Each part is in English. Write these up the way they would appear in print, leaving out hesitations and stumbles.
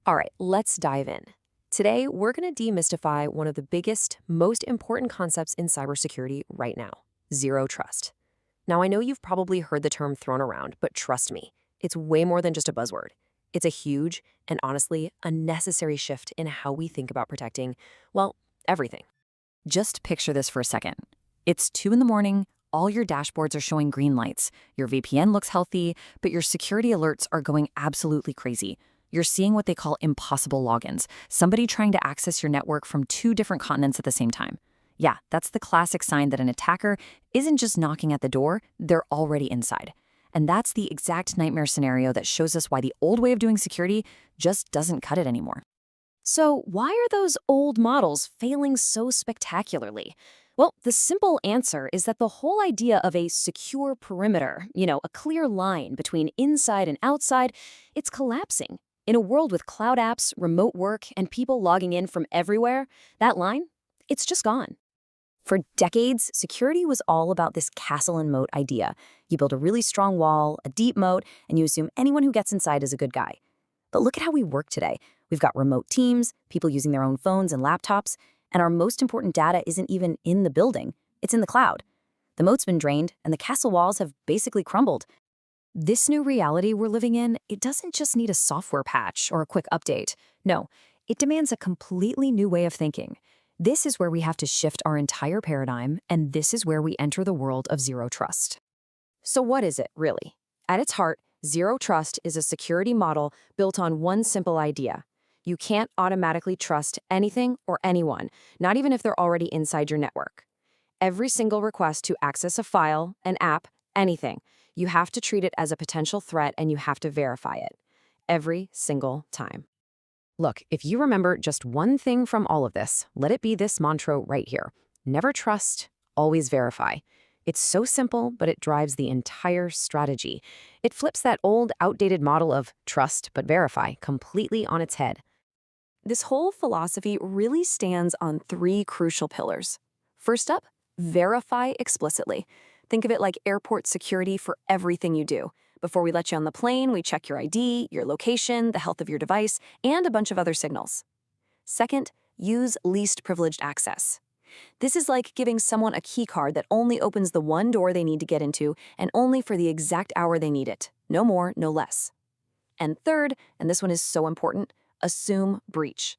All right, let's dive in. Today, we're going to demystify one of the biggest, most important concepts in cybersecurity right now: zero trust. Now, I know you've probably heard the term thrown around, but trust me, it's way more than just a buzzword. It's a huge and honestly a necessary shift in how we think about protecting, well, everything. Just picture this for a second. It's 2 in the morning, all your dashboards are showing green lights, your VPN looks healthy, but your security alerts are going absolutely crazy. You're seeing what they call impossible logins, somebody trying to access your network from 2 different continents at the same time. Yeah, that's the classic sign that an attacker isn't just knocking at the door, they're already inside. And that's the exact nightmare scenario that shows us why the old way of doing security just doesn't cut it anymore. So, why are those old models failing so spectacularly? Well, the simple answer is that the whole idea of a secure perimeter, a clear line between inside and outside, it's collapsing. In a world with cloud apps, remote work, and people logging in from everywhere, that line, it's just gone. For decades, security was all about this castle and moat idea. You build a really strong wall, a deep moat, and you assume anyone who gets inside is a good guy. But look at how we work today. We've got remote teams, people using their own phones and laptops, and our most important data isn't even in the building, it's in the cloud. The moat's been drained, and the castle walls have basically crumbled. This new reality we're living in, it doesn't just need a software patch or a quick update. No, it demands a completely new way of thinking. This is where we have to shift our entire paradigm, and this is where we enter the world of zero trust. So what is it, really? At its heart, zero trust is a security model built on one simple idea. You can't automatically trust anything or anyone, not even if they're already inside your network. Every single request to access a file, an app, anything, you have to treat it as a potential threat and you have to verify it. Every single time. Look, if you remember just one thing from all of this, let it be this mantra right here. Never trust, always verify. It's so simple, but it drives the entire strategy. It flips that old, outdated model of trust but verify completely on its head. This whole philosophy really stands on 3 crucial pillars. First up, verify explicitly. Think of it like airport security for everything you do. Before we let you on the plane, we check your ID, your location, the health of your device, and a bunch of other signals. Second, use least privileged access. This is like giving someone a key card that only opens the one door they need to get into and only for the exact hour they need it. No more, no less. And third, and this one is so important, assume breach.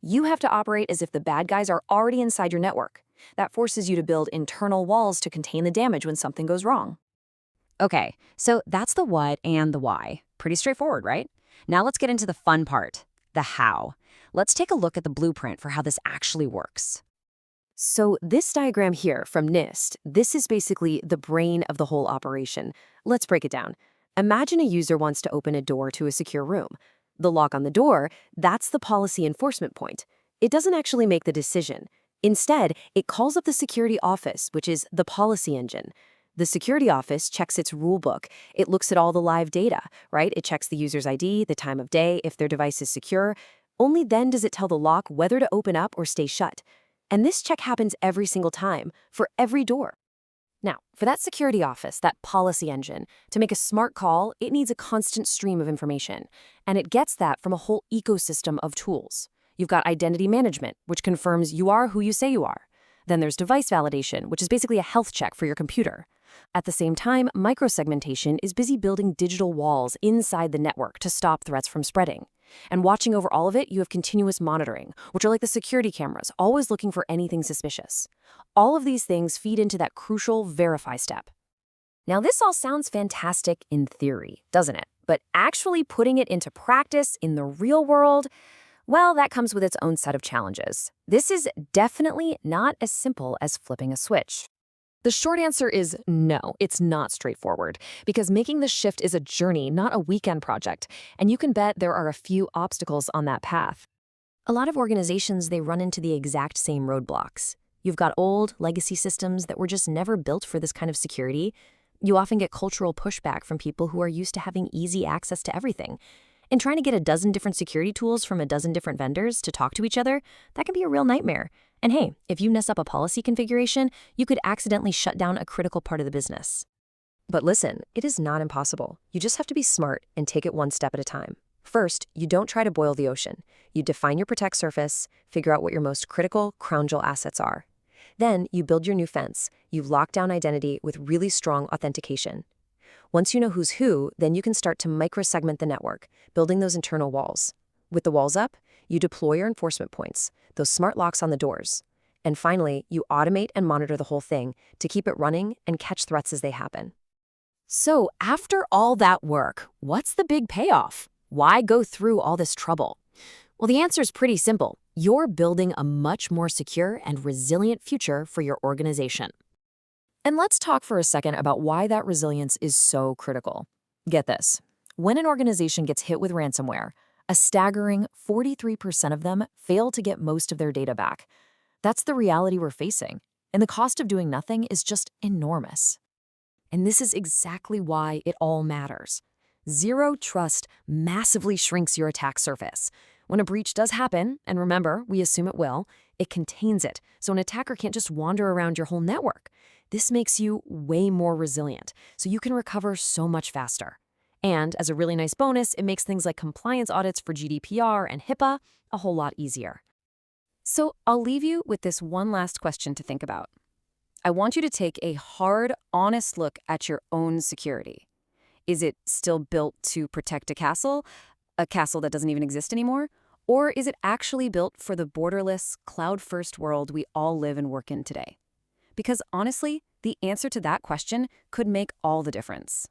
You have to operate as if the bad guys are already inside your network. That forces you to build internal walls to contain the damage when something goes wrong. Okay, so that's the what and the why. Pretty straightforward, right? Now let's get into the fun part, the how. Let's take a look at the blueprint for how this actually works. So this diagram here from NIST, this is basically the brain of the whole operation. Let's break it down. Imagine a user wants to open a door to a secure room. The lock on the door, that's the policy enforcement point. It doesn't actually make the decision. Instead, it calls up the security office, which is the policy engine. The security office checks its rule book. It looks at all the live data, right? It checks the user's ID, the time of day, if their device is secure. Only then does it tell the lock whether to open up or stay shut. And this check happens every single time, for every door. Now, for that security office, that policy engine, to make a smart call, it needs a constant stream of information. And it gets that from a whole ecosystem of tools. You've got identity management, which confirms you are who you say you are. Then there's device validation, which is basically a health check for your computer. At the same time, microsegmentation is busy building digital walls inside the network to stop threats from spreading. And watching over all of it, you have continuous monitoring, which are like the security cameras, always looking for anything suspicious. All of these things feed into that crucial verify step. Now, this all sounds fantastic in theory, doesn't it? But actually putting it into practice in the real world, well, that comes with its own set of challenges. This is definitely not as simple as flipping a switch. The short answer is no, it's not straightforward, because making this shift is a journey, not a weekend project, and you can bet there are a few obstacles on that path. A lot of organizations, they run into the exact same roadblocks. You've got old, legacy systems that were just never built for this kind of security. You often get cultural pushback from people who are used to having easy access to everything. And trying to get a dozen different security tools from a dozen different vendors to talk to each other, that can be a real nightmare. And hey, if you mess up a policy configuration, you could accidentally shut down a critical part of the business. But listen, it is not impossible. You just have to be smart and take it one step at a time. First, you don't try to boil the ocean. You define your protect surface, figure out what your most critical crown jewel assets are. Then, you build your new fence. You lock down identity with really strong authentication. Once you know who's who, then you can start to microsegment the network, building those internal walls. With the walls up, you deploy your enforcement points, those smart locks on the doors. And finally, you automate and monitor the whole thing to keep it running and catch threats as they happen. So, after all that work, what's the big payoff? Why go through all this trouble? Well, the answer is pretty simple. You're building a much more secure and resilient future for your organization. And let's talk for a second about why that resilience is so critical. Get this. When an organization gets hit with ransomware, a staggering 43% of them fail to get most of their data back. That's the reality we're facing, and the cost of doing nothing is just enormous. And this is exactly why it all matters. Zero trust massively shrinks your attack surface. When a breach does happen, and remember, we assume it will, it contains it, so an attacker can't just wander around your whole network. This makes you way more resilient, so you can recover so much faster. And as a really nice bonus, it makes things like compliance audits for GDPR and HIPAA a whole lot easier. So I'll leave you with this one last question to think about. I want you to take a hard, honest look at your own security. Is it still built to protect a castle that doesn't even exist anymore? Or is it actually built for the borderless, cloud-first world we all live and work in today? Because honestly, the answer to that question could make all the difference.